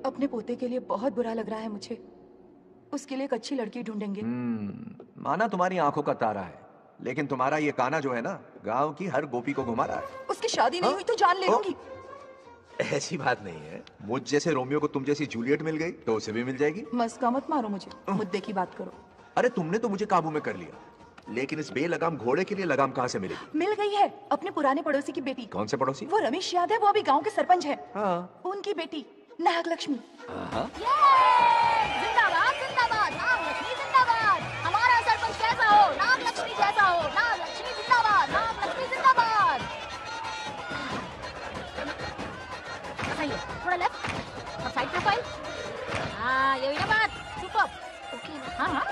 अपने पोते के लिए बहुत बुरा लग रहा है मुझे। उसके लिए एक अच्छी लड़की ढूंढेंगे। माना तुम्हारी आंखों का तारा है, लेकिन तुम्हारा ये काना जो है ना, गांव की हर गोपी को घुमा रहा है। उसकी शादी नहीं हुई तो जान ले लूंगी। ऐसी बात नहीं है। मुझ जैसे रोमियो को तुम जैसी जूलियट मिल गई तो उसे भी मिल जाएगी। मस्का मत मारो मुझे, मुद्दे की बात करो। अरे तुमने तो मुझे काबू में कर लिया, लेकिन इस बेलगाम घोड़े के लिए लगाम कहाँ से मिलेगी? मिल गई है, अपने पुराने पड़ोसी की बेटी। कौन से पड़ोसी? वो रमेश याद है, वो अभी गांव के सरपंच है। हाँ। उनकी बेटी नागलक्ष्मी। जिंदाबाद जिंदाबाद, नागलक्ष्मी जिंदाबाद। हमारा सरपंच कैसा हो, नागलक्ष्मी जैसा हो। नागलक्ष्मी जिंदाबाद, नागलक्ष्मी जिंदाबाद। सही है, थोड़ा लेफ्ट और साइड प्रोफाइल। हाँ ये हुई ना बात, सुपर। ओके हाँ हाँ,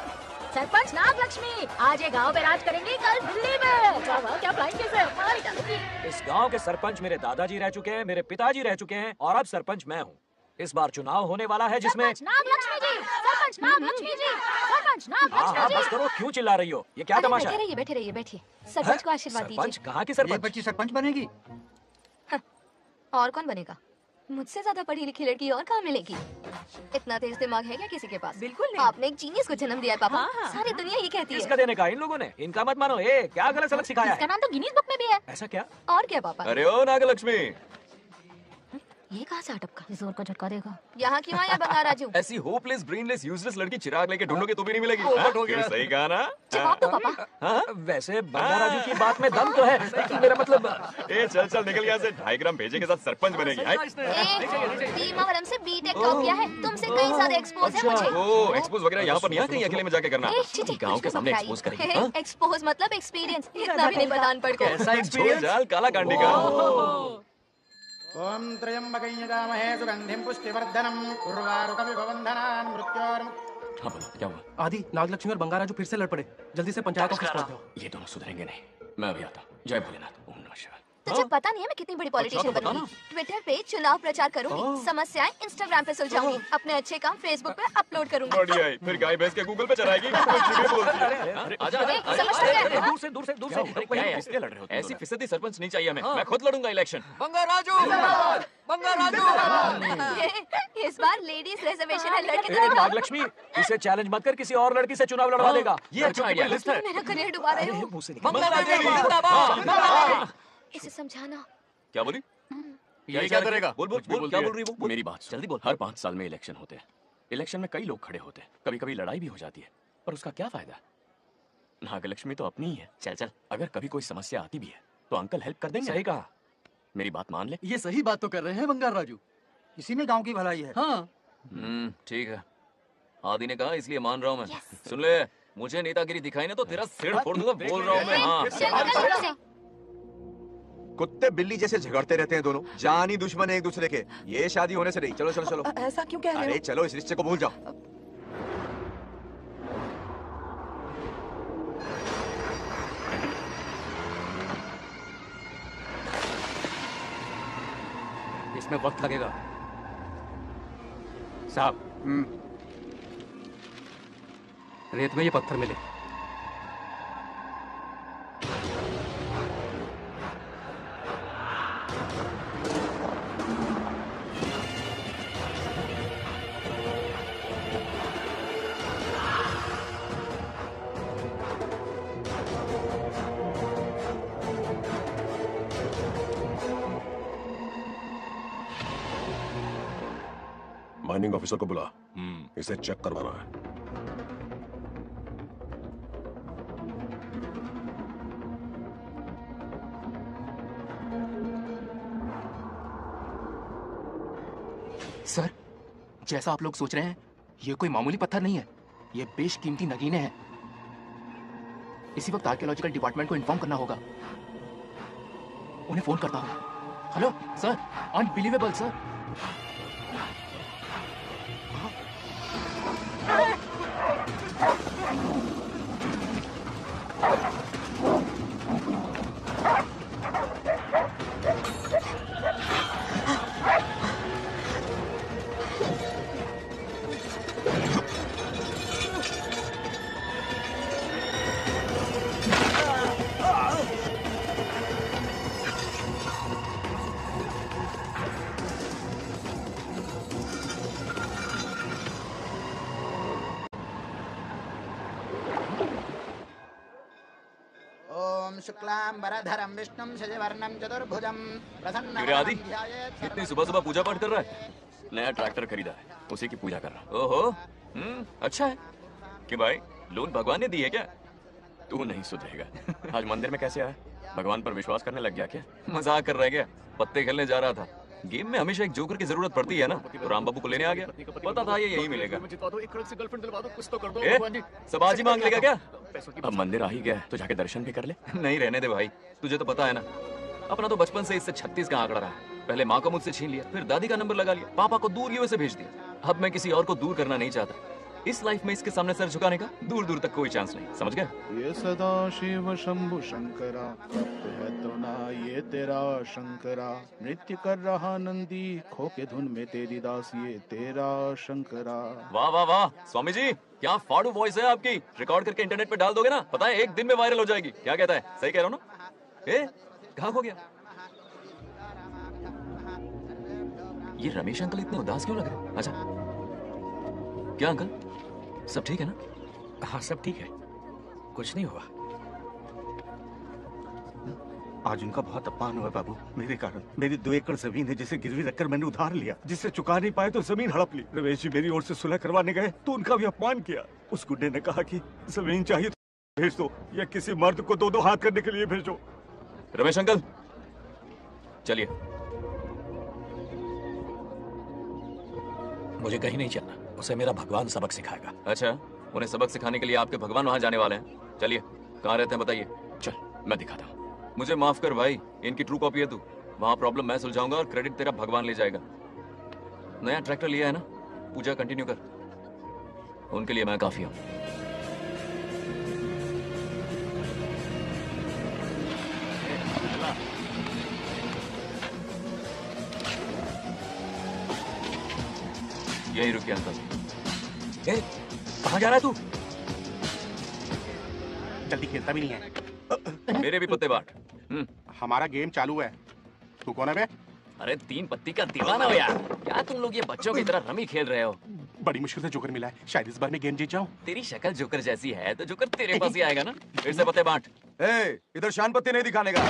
सरपंच नागलक्ष्मी आज ये गांव पे राज करेंगी, कल दिल्ली में। वाह क्या फ्लाइंग किस है, मार डालेंगी। इस गांव के सरपंच मेरे दादाजी रह चुके हैं, मेरे पिताजी रह चुके हैं और अब सरपंच मैं हूँ। इस बार चुनाव होने वाला है जिसमें सरपंच नागलक्ष्मी जी, सरपंच नागलक्ष्मी जी, सरपंच हाँ नागलक्ष्मी जी। बस करो, क्यों चिल्ला रही हो? ये क्या तमाशा है? बैठे रहिए बैठिए। सरपंच को आशीर्वाद सरपंच दीजिए। कहाँ की ये सरपंच? बच्ची सरपंच बनेगी? और कौन बनेगा? मुझसे ज्यादा पढ़ी लिखी लड़की और कहाँ मिलेगी? इतना तेज दिमाग है क्या किसी के पास? बिल्कुल नहीं। आपने एक जीनियस को जन्म दिया है पापा। हाँ। सारी दुनिया ये कहती इसका है। देने का इन लोगों ने, इनका मत मानो। ए क्या गलत सलत सिखाया इसका है? नाम तो गिनीज बुक में भी है। ऐसा क्या? और क्या पापा? अरे ओ नागलक्ष्मी, ये कहाँ से अटपका? जोर का झटका देगा। यहाँ क्यों आया बंगारा राजू? ऐसी होपलेस ब्रेनलेस यूजलेस लड़की चिराग लेके ढूंढोगे तो भी नहीं मिलेगी। पोपट हो गया। क्यों, सही कहा ना? जवाब दो पापा। वैसे बंगा राजू की बात में दम तो है, लेकिन मेरा मतलब ए चल चल निकल यहाँ से। 2.5 ग्राम भेजे के साथ सरपंच बनेगी। भीमावरम से बीटेक टॉप किया है, तुमसे कई सारे एक्सपोज है मुझे। ओ एक्सपोज वगैरह यहाँ पर नहीं, कहीं अकेले में जाके करना। गाँव के सामने एक्सपोज करेगी। हाँ? एक्सपोज मतलब एक्सपीरियंस, इतना भी नहीं बतान पड़ को। ऐसा एक्सपीरियंस। जाल काला कांडी का। ओम त्र्यंबकं यजामहे सुगंधिं पुष्टिवर्धनम् उर्वारुकमिव बन्धनान् मृत्योर्मुक्तिः। हाँ बोलो क्या हुआ? आदि, नागलक्ष्मी और बंगा राजू फिर से लड़ पड़े। जल्दी से पंचायत ऑफिस पहुंच जाओ। ये दोनों सुधरेंगे नहीं। मैं अभी आता हूँ। जय भोलेनाथ। ओम नमः शिवाय। तुझे पता नहीं है मैं कितनी बड़ी पॉलिटिशियन बनूंगी। ट्विटर पे चुनाव प्रचार करूंगी, समस्याएं इंस्टाग्राम पे सुलझाऊंगी, अपने अच्छे काम फेसबुक पे अपलोड करूंगी। बढ़िया है। फिर गाय भैंस के गूगल पे चलाएगी। कुछ भी बोलती है। आजा समझ रहे हो? दूर से दूर से दूर से। क्या है? किससे लड़ रहे हो? ऐसी फिसदी सरपंच नहीं चाहिए हमें। मैं खुद लड़ूंगा इलेक्शन। बंगा राजू, बंगा राजू। इस बार लेडीज रिजर्वेशन है, लड़के तो ए, दिखाओ। नागलक्ष्मी, इसे चैलेंज मत कर, किसी और लड़की से चुनाव लड़वा देगा। ये अच्छा आइडिया है। मेरा करियर डुबा रहे हो। मुंह से निकल। इसे समझाना। क्या बोली? ये क्या करेगा? बोल बोल बोल, क्या बोल रही है वो? मेरी बात जल्दी बोल। हर 5 साल में इलेक्शन होते हैं। इलेक्शन में कई लोग खड़े होते हैं, कभी कभी लड़ाई भी हो जाती है, पर उसका क्या फायदा? नागलक्ष्मी तो अपनी ही है। चल चल, अगर कभी कोई समस्या आती भी है तो अंकल हेल्प कर देंगे। सही कहा। मेरी बात मान ले। ये सही बात तो कर रहे हैं बंगार राजू। इसी में गांव की भलाई है। हाँ, ठीक है। आदि ने कहा इसलिए मान रहा हूँ मैं। सुन ले, मुझे नेतागिरी दिखाई ना तो तेरा सिर फोड़ दूंगा। बोल रहा हूँ मैं। हाँ कुत्ते बिल्ली जैसे झगड़ते रहते हैं दोनों, जानी दुश्मन है एक दूसरे के। ये शादी होने से नहीं। चलो चलो चलो। ऐसा क्यों कह रहे अरे हो? चलो, इस रिश्ते को भूल जाओ। इसमें वक्त लगेगा साहब। रेत में ये पत्थर मिले। माइनिंग ऑफिसर को बुला, इसे चेक करवाना है। सर, जैसा आप लोग सोच रहे हैं, ये कोई मामूली पत्थर नहीं है। ये बेशकीमती नगीने हैं। इसी वक्त आर्कियोलॉजिकल डिपार्टमेंट को इन्फॉर्म करना होगा। उन्हें फोन करता हूँ। Hello sir, unbelievable sir. शुक्लांबरधरं विष्णुं शशिवर्णं चतुर्भुजं क्यों आदि इतनी सुबह सुबह पूजा पाठ कर रहा है? नया ट्रैक्टर खरीदा है, उसी की पूजा कर रहा। ओहो, अच्छा है कि भाई लोन भगवान ने दी है क्या? तू नहीं सुधरेगा। आज मंदिर में कैसे आया? भगवान पर विश्वास करने लग गया क्या? मजाक कर रहा है क्या? पत्ते खेलने जा रहा था। गेम में हमेशा एक जोकर की जरूरत पड़ती है ना, तो राम बाबू को लेने आ गया। पता था ये यही मिलेगा। सब आज ही मांग लेगा क्या? अब मंदिर आ ही गया है, तो जाके दर्शन भी कर ले। नहीं रहने दे भाई, तुझे तो पता है ना, अपना तो बचपन से इससे 36 का आंकड़ा रहा है। पहले माँ को मुझसे छीन लिया, फिर दादी का नंबर लगा लिया, पापा को दूर यूएसए भेज दिया। अब मैं किसी और को दूर करना नहीं चाहता। इस लाइफ में इसके सामने सर झुकाने का दूर दूर तक कोई चांस नहीं, समझ गया? ये सदा शिव शंभु शंकरा, तप है तो ना ये तेरा शंकरा। नृत्य कर रहा नंदी, खो के धुन में तेरी दास, ये तेरा शंकरा। वाह वाह वाह, स्वामी जी क्या फाड़ू वॉइस है आपकी। रिकॉर्ड करके इंटरनेट पे डाल दोगे ना, पता है एक दिन में वायरल हो जाएगी। क्या कहता है? सही कह रहा हूँ ना? कहाँ खो गया ये रमेश अंकल? इतने उदास क्यों लग रहे हैं? अच्छा क्या अंकल, सब ठीक है ना? हाँ सब ठीक है, कुछ नहीं हुआ। आज उनका बहुत अपमान हुआ बाबू, मेरे कारण। मेरी 2 एकड़ जमीन है जिसे गिरवी रखकर मैंने उधार लिया, जिसे चुका नहीं पाए तो जमीन हड़प ली। रमेश जी मेरी ओर से सुलह करवाने गए तो उनका भी अपमान किया। उस गुंडे ने कहा कि जमीन चाहिए तो भेज दो, या किसी मर्द को 2-2 हाथ करने के लिए भेजो। रमेश अंकल चलिए। मुझे कहीं नहीं चलना, उसे मेरा भगवान सबक सिखाएगा। अच्छा, उन्हें सबक सिखाने के लिए आपके भगवान वहां जाने वाले हैं। चलिए, कहाँ रहते हैं बताइए। चल मैं दिखाता हूँ। मुझे माफ कर भाई, इनकी ट्रू कॉपी है तू। वहां प्रॉब्लम मैं सुलझाऊंगा और क्रेडिट तेरा भगवान ले जाएगा। नया ट्रैक्टर लिया है ना, पूजा कंटिन्यू कर। उनके लिए मैं काफी हूँ। यही रुकिए अंकल। कहाँ जा रहा है तू? जल्दी खेलता भी नहीं है। मेरे भी पत्ते बांट। हमारा गेम चालू है, तू कौन है बे? अरे 3 पत्ती का दीवाना हो यार। क्या तुम लोग ये बच्चों की तरह रमी खेल रहे हो? बड़ी मुश्किल से जोकर मिला है, शायद इस बार मैं गेम जीत जाऊं। तेरी शक्ल जोकर जैसी है तो जोकर तेरे पास ही आएगा ना। फिर से पत्ते बांट। इधर शान पत्ती नहीं दिखाने का।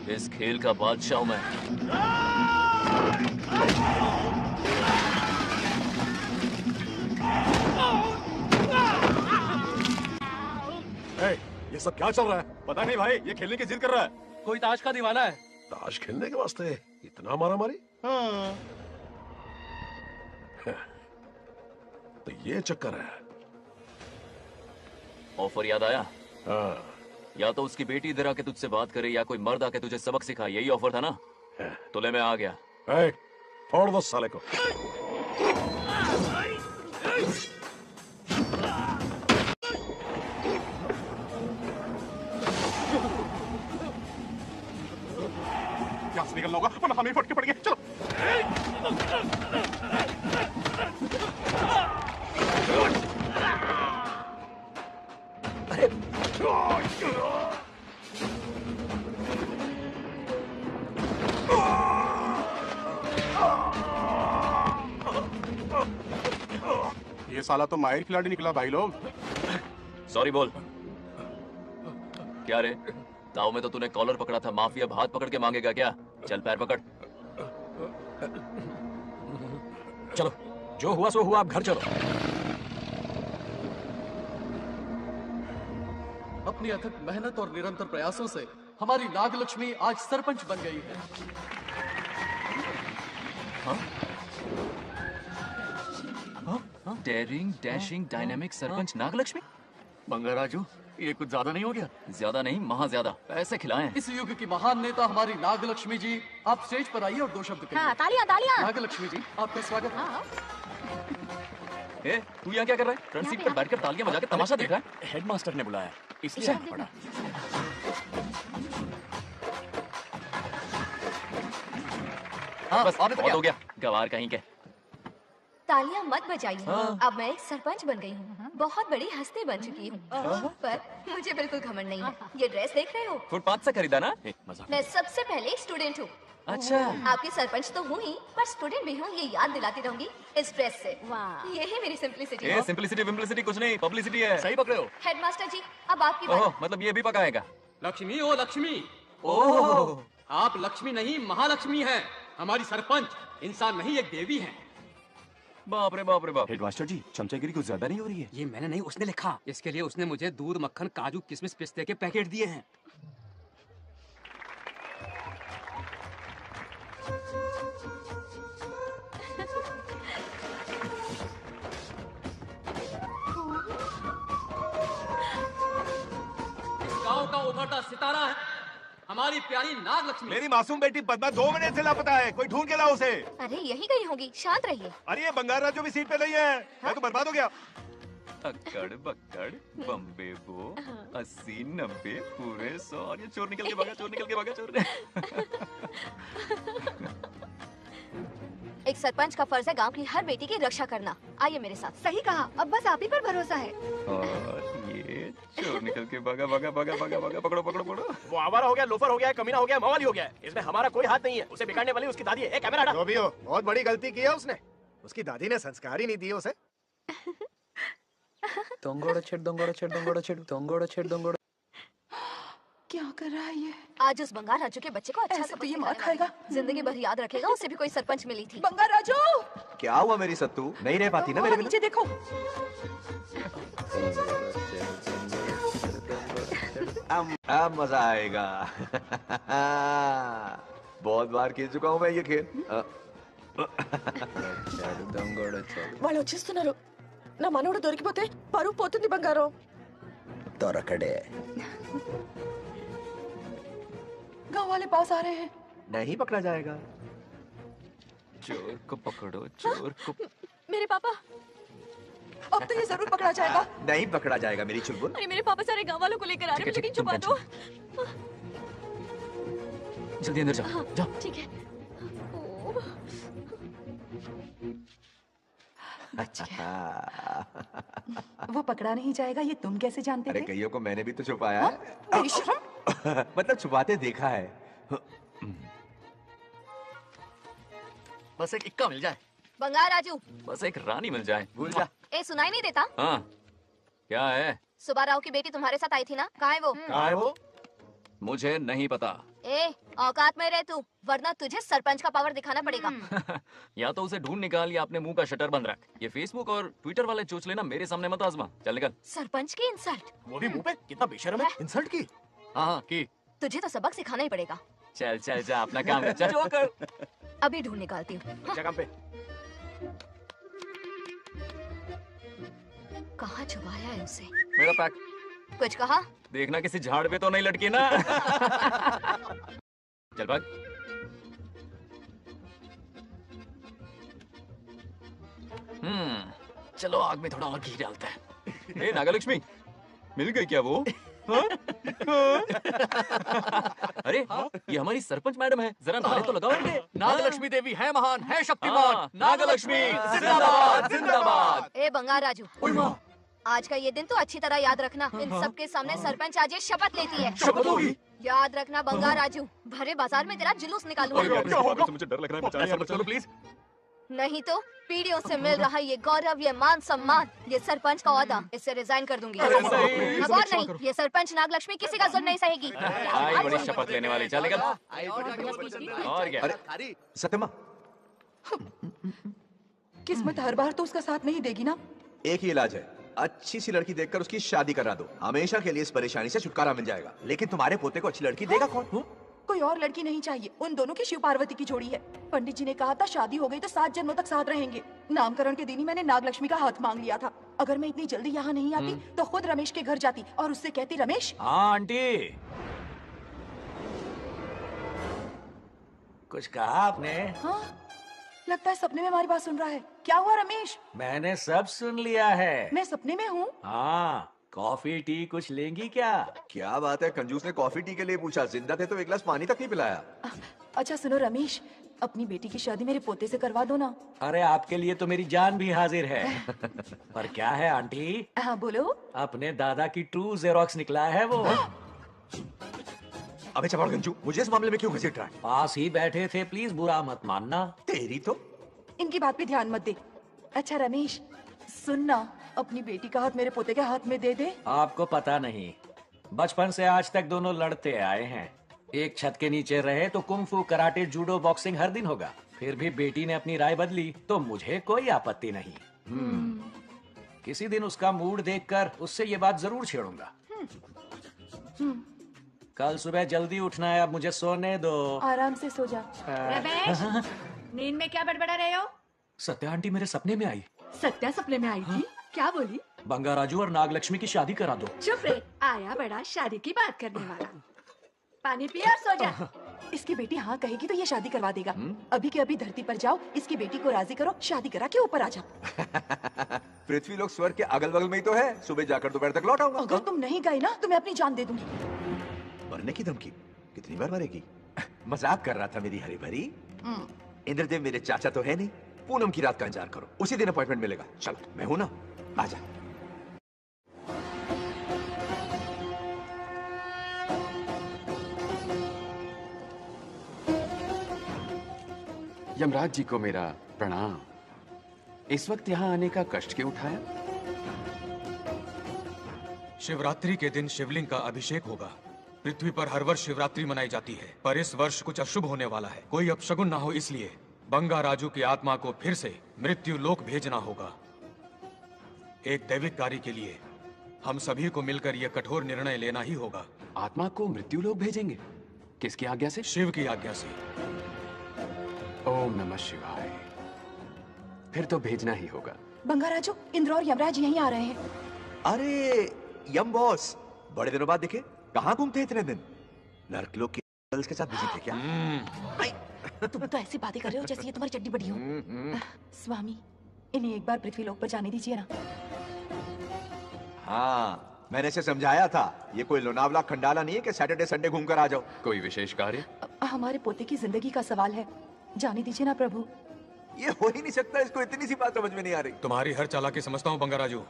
इस खेल का बादशाह हूं मैं। ये सब क्या चल रहा है? पता नहीं भाई, ये खेलने की जिद कर रहा है। कोई ताश का दीवाना है। ताश खेलने के वास्ते इतना मारामारी? तो ये चक्कर है। ऑफर याद आया? हाँ। या तो उसकी बेटी इधर आके तुझसे बात करे, या कोई मर्द आके तुझे सबक सिखाए। यही ऑफर था ना? तो ले मैं आ गया। फोड़ दो साले को। यहाँ से निकलना होगा वरना हमें फटके पड़ेंगे। चलो। ये साला तो माहिर खिलाड़ी निकला भाई लोग। सॉरी बोल। क्या रे, ताऊ में तो तूने कॉलर पकड़ा था, माफिया हाथ पकड़ के मांगेगा क्या? चल पैर पकड़। चलो, जो हुआ सो हुआ, आप घर चलो। अपनी अथक मेहनत और निरंतर प्रयासों से हमारी नागलक्ष्मी आज सरपंच बन गई है। Daring, dashing, dynamic sarpanch Nagalakshmi. Bangaraju, ये कुछ ज्यादा नहीं हो गया? ज्यादा नहीं, महा ज्यादा। पैसे खिलाएं। इस युग की महान नेता हमारी नागलक्ष्मी जी, आप स्टेज पर आइए और 2 शब्द कहिए। हाँ, तालियां तालियां। नागलक्ष्मी जी, आपका स्वागत है। तू यहाँ क्या कर रहा है? फ्रंट सीट पर बैठकर तालियां बजा के तमाशा देख रहा है? हेडमास्टर ने बुलाया, इसलिए आना पड़ा। हाँ, बस बहुत हो गया, गवार कहीं के। तालियां मत बजाइए। हाँ। अब मैं एक सरपंच बन गई हूँ, बहुत बड़ी हस्ती बन चुकी हूँ, पर मुझे बिल्कुल घमंड नहीं है। ये ड्रेस देख रहे हो? फुटपाथ से खरीदा ना? मजाक। मैं सबसे पहले एक स्टूडेंट हूँ। अच्छा। आपकी सरपंच तो हूँ ही, पर स्टूडेंट भी हूँ, ये याद दिलाती रहूंगी इस ड्रेस से। यही मेरी सिंपलिसिटी है। सिंपलिसिटी विम्पलिसिटी कुछ नहीं, पब्लिसिटी है। सही पकड़े हो। हेडमास्टर जी, अब आपकी बारी। ओह, मतलब ये भी पकाएगा। लक्ष्मी ओ लक्ष्मी। ओह, आप लक्ष्मी नहीं महालक्ष्मी हैं। हमारी सरपंच इंसान नहीं एक देवी है। बाप रे बाप रे बाप। हेडमास्टर जी, चमचागिरी कुछ ज्यादा नहीं हो रही है? ये मैंने नहीं, उसने लिखा। इसके लिए उसने मुझे दूध, मक्खन, काजू, किशमिश, पिस्ते के पैकेट दिए हैं। इस गांव का उभरता सितारा है हमारी प्यारी नाग लक्ष्मी। मेरी मासूम बेटी पद्मा 2 महीने से लापता है, कोई ढूंढ के लाओ उसे। अरे यही गई होगी, शांत रहिए। अरे ये बंगारा जो भी सीट पे नहीं है, मैं तो बर्बाद हो गया। अक्कड़ बक्कड़ बम्बे बो 80 90 पूरे 100 और ये चोर निकल के भागा, चोर निकल के भागा, चोर। एक सरपंच का फर्ज है गांव की हर बेटी की रक्षा करना। आइए मेरे साथ। सही कहा, अब बस आप ही पर भरोसा है। और ये चोर निकल के भागा भागा भागा भागा भागा, पकड़ो पकड़ो पकड़ो। वो आवारा हो गया, लोफर हो गया, कमीना हो गया, मवाली हो गया। इसमें हमारा कोई हाथ नहीं है। उसे बिगाड़ने वाली उसकी दादी है। ए, कैमरा हटा। जो भी हो, बहुत बड़ी गलती की है उसने। उसकी दादी ने संस्कार ही नहीं दिए उसे। क्या कर रहा है ये? आज उस बंगाल राजू के बच्चे को अच्छा ऐसे तो ये मार खाएगा। जिंदगी भर याद रखेगा, उसे भी कोई सरपंच मिली थी। बंगाल राजू, क्या हुआ मेरी सत्तू? नहीं रह पाती ना मेरे बिना? नीचे देखो। अब मजा आएगा। बहुत बार खेल चुका हूँ मैं ये खेल। వాళ్ళు వచ్చేస్తున్నారు. నా మనవడు దొరికిపోతే పరువు పోతుంది బంగారం. దొరకడే. गांव वाले पास आ रहे हैं। नहीं पकड़ा जाएगा। चोर को पकड़ो, चोर को। मेरे पापा, अब तो ये जरूर पकड़ा जाएगा। नहीं पकड़ा जाएगा मेरी चुलबुल। अरे मेरे पापा सारे गांव वालों को लेकर आ रहे हैं, मुझे कहीं छुपा दो। जल्दी अंदर जाओ, जाओ। ठीक है। अच्छा, वो पकड़ा नहीं जाएगा, ये तुम कैसे जानते अरे थे? कईयों को मैंने भी तो छुपाया है। बेशरम। मतलब छुपाते देखा है। बस एक इक्का मिल जाए। बंगाल राजू, बस एक रानी मिल जाए। भूल जा। ए सुनाई नहीं देता? हाँ, क्या है? सुबह राव की बेटी तुम्हारे साथ आई थी ना, कहाँ है वो? कहाँ है वो? मुझे नहीं पता। ए, औकात में रह तू, वरना तुझे सरपंच का पावर दिखाना पड़ेगा। या तो उसे ढूंढ निकाल या अपने मुंह का शटर बंद रख। ये फेसबुक और ट्विटर वाले चोच लेना मेरे सामने मत आजमा। चल निकल। सरपंच की इंसल्ट। वो भी मुंह पे, कितना बेशर्म है। इंसल्ट की? हाँ की। तुझे तो सबक सिखाना ही पड़ेगा। चल चल जा, अपना काम कर। चल जो कर। अभी ढूंढ निकालती हूँ। जगह पे। कहाँ छुपाया है उसे? मेरा पैक। कुछ कहा? देखना किसी झाड़ पे तो नहीं लटकी ना। चल भाग। चलो आग में थोड़ा और घी डालते हैं। ए नागलक्ष्मी, मिल गई क्या वो? हाँ? अरे ये हमारी सरपंच मैडम है, जरा नारे तो लगाओ इनके। नागलक्ष्मी देवी है महान, है शक्तिमान। नागलक्ष्मी जिंदाबाद जिंदाबाद। ए बंगाल राजू, आज का ये दिन तो अच्छी तरह याद रखना। इन सबके सामने सरपंच आज ये शपथ लेती है। शपथ होगी? याद रखना बंगाल राजू, भरे बाजार में तेरा जुलूस निकालूंगा। क्या होगा? मुझे डर लग रहा है। ऐसा मत करो प्लीज। नहीं तो पीढ़ियों से मिल रहा ये गौरव, ये मान सम्मान, ये सरपंच का ओहदा, इससे रिजाइन कर दूंगी। अब और नहीं, ये सरपंच नागलक्ष्मी किसी का जुल्म नहीं सहेगी। आई बड़ी शपथ लेने वाली। चल निकल। और क्या? अरे सत्यमा, किस्मत हर बार तो उसका साथ नहीं देगी ना। एक ही इलाज है, अच्छी सी लड़की देखकर उसकी शादी करा दो। हमेशा के लिए इस परेशानी से छुटकारा मिल जाएगा। लेकिन तुम्हारे पोते को अच्छी लड़की देगा कौन? कोई और लड़की नहीं चाहिए, उन दोनों की शिव पार्वती की जोड़ी है। पंडित जी ने कहा था शादी हो गई तो 7 जन्मों तक साथ रहेंगे। नामकरण के दिन ही मैंने नागलक्ष्मी का हाथ मांग लिया था। अगर मैं इतनी जल्दी यहाँ नहीं आती तो खुद रमेश के घर जाती और उससे कहती, रमेश। हाँ आंटी, कुछ कहा आपने? हाँ, लगता है सपने में हमारी बात सुन रहा है। क्या हुआ रमेश? मैंने सब सुन लिया है। मैं सपने में हूँ? हाँ, कॉफी टी कुछ लेंगी क्या? क्या बात है, कंजूस ने कॉफी टी के लिए पूछा। जिंदा थे तो एक गिलास पानी तक नहीं पिलाया। अच्छा सुनो रमेश, अपनी बेटी की शादी मेरे पोते से करवा दो ना। अरे आपके लिए तो मेरी जान भी हाजिर है। पर क्या है आंटी? हाँ बोलो। अपने दादा की ट्रू जेरोक्स निकला है वो। अबे चपड़ गंजू, मुझे इस मामले में क्यों घसीट रहा है? पास ही बैठे थे, प्लीज बुरा मत मानना। तेरी तो। इनकी बात पे ध्यान मत दे। अच्छा रमेश, सुनना, अपनी बेटी का हाथ मेरे पोते के हाथ में दे दे। आपको पता नहीं, बचपन से आज तक दोनों लड़ते आए हैं। एक छत के नीचे रहे तो कुंफू, कराटे, जूडो, बॉक्सिंग हर दिन होगा। फिर भी बेटी ने अपनी राय बदली तो मुझे कोई आपत्ति नहीं। किसी दिन उसका मूड देखकर उससे ये बात जरूर छेड़ूंगा। कल सुबह जल्दी उठना है, अब मुझे सोने दो। आराम से सो जा। रमेश, नींद में क्या बड़बड़ा रहे हो? सत्या आंटी मेरे सपने में आई। सत्या सपने में आई थी? क्या बोली? बंगाराजू और नागलक्ष्मी की शादी करा दो। चुप रे, आया बड़ा शादी की बात करने वाला। पानी पिया और सो जा। इसकी बेटी हाँ कहेगी तो ये शादी करवा देगा। अभी के अभी धरती पर जाओ, इसकी बेटी को राजी करो, शादी करा के ऊपर आ जाओ। पृथ्वी लोग स्वर्ग के अगल बगल में ही तो है। सुबह जाकर दोपहर तक लौट आऊंगा। अगर तुम नहीं गए ना तो मैं अपनी जान दे दूंगी। मरने की धमकी? कितनी बार मरेगी? मजाक कर रहा था मेरी हरी भरी। इंद्रदेव मेरे चाचा तो है नहीं। पूनम की रात का इंतजार करो, उसी दिन अपॉइंटमेंट मिलेगा। चलो, मैं हूं ना, आजा। यमराज जी को मेरा प्रणाम। इस वक्त यहाँ आने का कष्ट क्यों उठाया? शिवरात्रि के दिन शिवलिंग का अभिषेक होगा। पृथ्वी पर हर वर्ष शिवरात्रि मनाई जाती है, पर इस वर्ष कुछ अशुभ होने वाला है। कोई अपशगुन ना हो, इसलिए बंगाराजू की आत्मा को फिर से मृत्यु लोक भेजना होगा। एक दैविक कार्य के लिए हम सभी को मिलकर यह कठोर निर्णय लेना ही होगा। आत्मा को मृत्यु लोक भेजेंगे? किसकी आज्ञा से? शिव की आज्ञा से। ओम नमः शिवाय। फिर तो भेजना ही होगा। बंगाराजू, इंद्र और यमराज यहीं आ रहे हैं। अरे यम बॉस, बड़े दिनों बाद दिखे। कहाँ घूमते इतने दिन? नर्क लोग के गर्ल्स के साथ बिजी थे क्या? तुम तो ऐसी बातें कर रहे हो जैसे ये तुम्हारी चड्डी बड़ी हो। स्वामी, इन्हें एक बार पृथ्वी लोक पर जाने दीजिए ना। हाँ, मैंने इसे समझाया था। ये कोई लोनावला खंडाला नहीं है कि सैटरडे संडे घूम कर आ जाओ। कोई विशेष कार्य? हमारे पोते की जिंदगी का सवाल है, जाने दीजिए ना प्रभु। ये हो ही नहीं सकता, इसको इतनी सी बात समझ में नहीं आ रही। तुम्हारी हर चालाकी समझता हूँ बंगाराजू।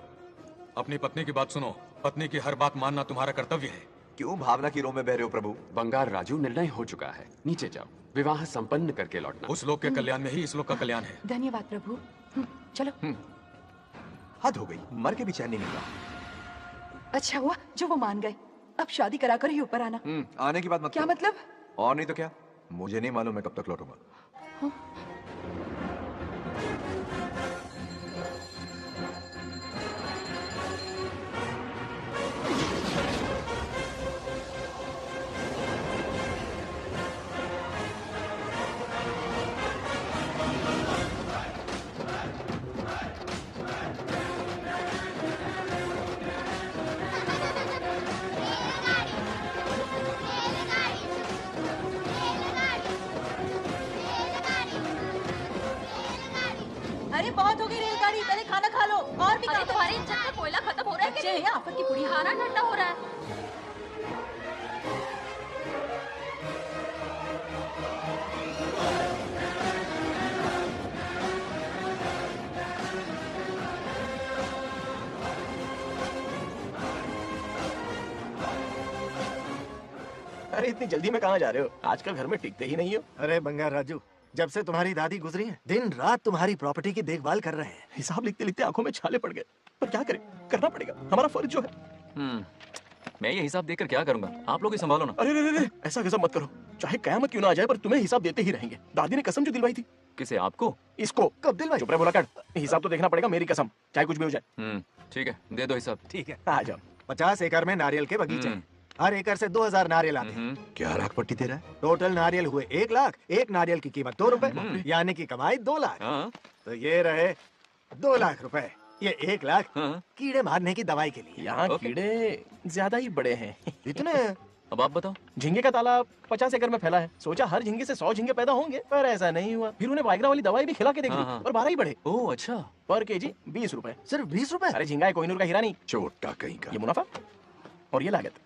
अपनी पत्नी की बात सुनो। पत्नी की हर बात मानना तुम्हारा कर्तव्य है। क्यों भावना की रो में बह रहे हो प्रभु? बंगार राजू, निर्णय हो चुका है। नीचे जाओ, विवाह संपन्न करके लौटना। उस लोक के कल्याण में ही इस लोक का कल्याण है। धन्यवाद प्रभु। चलो। हद हो गई, मर के भी चैन नहीं मिला। अच्छा हुआ जो वो मान गए। अब शादी कराकर ही ऊपर आना। आने की बात मत क्या करो। मतलब? और नहीं तो क्या, मुझे नहीं मालूम मैं कब तक लौटूंगा। अरे बहुत हो गई रेलगाड़ी, पहले खाना खा लो। और भी अरे तुम्हारे इंजन में कोयला खत्म हो रहा है कि नहीं? आफत की पुड़ी, खाना ठंडा हो रहा है। अरे इतनी जल्दी में कहाँ जा रहे हो? आजकल घर में टिकते ही नहीं हो। अरे बंगार राजू, जब से तुम्हारी दादी गुजरी है, दिन रात तुम्हारी प्रॉपर्टी की देखभाल कर रहे हैं। हिसाब लिखते लिखते आंखों में छाले पड़ गए, पर क्या करें, करना पड़ेगा, हमारा फर्ज जो है। मैं ये हिसाब देकर क्या करूंगा? आप लोग ही संभालो ना। अरे रे रे, ऐसा कसम मत करो। चाहे कयामत क्यों ना आ जाए, पर तुम्हें हिसाब देते ही रहेंगे। दादी ने कसम जो दिलवाई थी। किसे? आपको? इसको कब दिलवाई? चुप रहे, बोला कर। हिसाब तो देखना पड़ेगा, मेरी कसम, चाहे कुछ भी हो जाए। ठीक है, दे दो हिसाब। ठीक है, आ जाओ। 50 एकड़ में नारियल के बगीचे हैं। हर एकड़ से 2000 नारियल आते हैं। क्या लाख पट्टी दे रहा है? टोटल नारियल हुए 1 लाख। एक नारियल की कीमत 2 रुपए, यानी कि कमाई 2 लाख। तो ये रहे 2 लाख रुपए। ये 1 लाख कीड़े मारने की दवाई के लिए। यहाँ कीड़े ज्यादा ही बड़े हैं। इतने? अब आप बताओ। झींगे का तालाब 50 एकड़ में फैला है। सोचा हर झींगे से 100 झींगे पैदा होंगे, पर ऐसा नहीं हुआ। फिर उन्हें वाइग्रा वाली दवाई भी खिला के देखी, और 12 ही बढ़े। ओह अच्छा। पर केजी 20 रुपए। सिर्फ 20 रुपए? अरे झींगा है, कोहिनूर का हीरा नहीं। छोटा कहीं का। ये मुनाफा और ये लागत।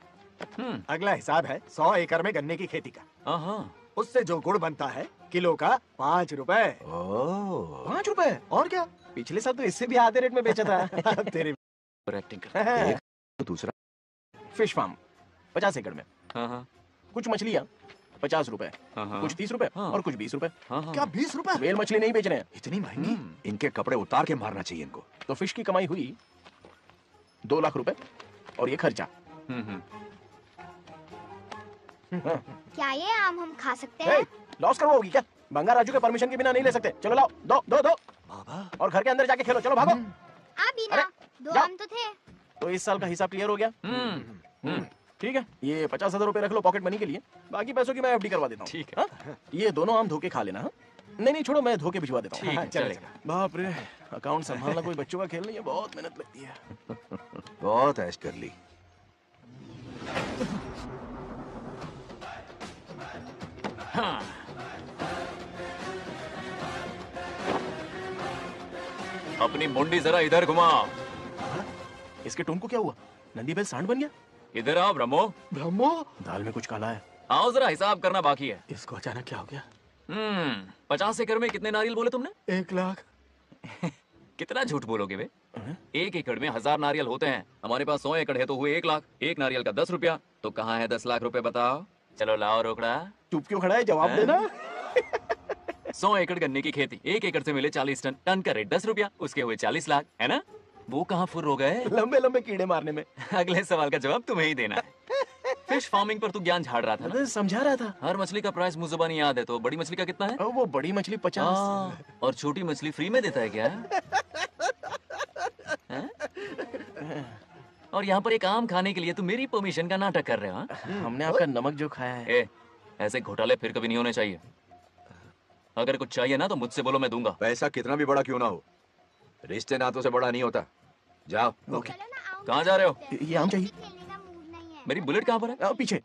अगला हिसाब है 100 एकड़ में गन्ने की खेती का। उससे जो गुड़ बनता है किलो का 5 रुपए। 5 रुपए? और क्या, पिछले साल तो इससे भी आधे रेट में बेचा था। तेरे एक्टिंग कर। दूसरा फिश फार्म 50 एकड़ में। हाँ। कुछ मछलियाँ 50 रुपए, कुछ 30 रुपए और कुछ 20 रुपए। क्या 20 रुपए? वेल मछली नहीं बेच रहे हैं। इतनी महंगी? इनके कपड़े उतार के मारना चाहिए इनको। तो फिश की कमाई हुई 2 लाख रुपए और ये खर्चा। क्या ये आम हम खा सकते हैं? लॉस करवाओगी क्या? बंगा राजू के परमिशन के बिना नहीं ले सकते। चलो लाओ, दो। और घर के अंदर जाके खेलो। चलो भागो। अभी ना 2 आम तो थे। तो इस साल का हिसाब क्लियर हो गया? ठीक है, ये 50,000 रुपए रख लो पॉकेट मनी के लिए, बाकी पैसों की मैं एफडी करवा देता हूँ। ठीक है। ये दोनों आम धोके खा लेना। नहीं छोड़ो, मैं धोके भिजवा देता हूँ। ठीक है, चलेगा। बाप रे, अकाउंट संभालना कोई बच्चों का खेल नहीं है, बहुत मेहनत लगती है। बहुत ऐश कर ली। हाँ। अपनी मुंडी जरा इधर घुमाओ। इसके टोन को क्या हुआ? नंदी बैल सांड बन गया? इधर आओ ब्रह्मो। ब्रह्मो? दाल में कुछ काला है। आओ जरा हिसाब करना बाकी है। इसको अचानक क्या हो गया? 50 एकड़ में कितने नारियल बोले तुमने? 1 लाख। कितना झूठ बोलोगे बे? 1 एकड़ में 1000 नारियल होते हैं। हमारे पास 100 एकड़ है तो हुए 1 लाख। एक नारियल का 10 रुपया, तो कहाँ है 10 लाख रुपए बताओ? चलो लाओ रोकड़ा। चुप क्यों खड़ा है, जवाब देना। 100 एकड़ गन्ने की खेती, 1 एकड़ से मिले 40 टन, टन का रेट 10 रुपया, उसके हुए 40 लाख, है ना? वो कहाँ फुर हो गए? लंबे कीड़े मारने में। अगले सवाल का जवाब तुम्हें ही देना है। फिश फार्मिंग पर तू ज्ञान झाड़ रहा था ना? समझा रहा था। हर मछली का प्राइस मुझे जुबानी याद है, तो बड़ी मछली का कितना है? वो बड़ी मछली 50 और छोटी मछली फ्री में देता है क्या? और यहाँ पर एक आम खाने के लिए तुम मेरी परमिशन का नाटक कर रहे हो? हमने आपका नमक जो खाया है। ऐसे घोटाले फिर कभी नहीं होने चाहिए। अगर कुछ चाहिए ना तो मुझसे बोलो, मैं दूंगा। पैसा कितना भी बड़ा क्यों ना हो, रिश्ते नातों से बड़ा नहीं होता। जाओ। ओके। कहाँ जा रहे हो? ये आम चाहिए। मेरी बुलेट कहाँ पर है? पीछे।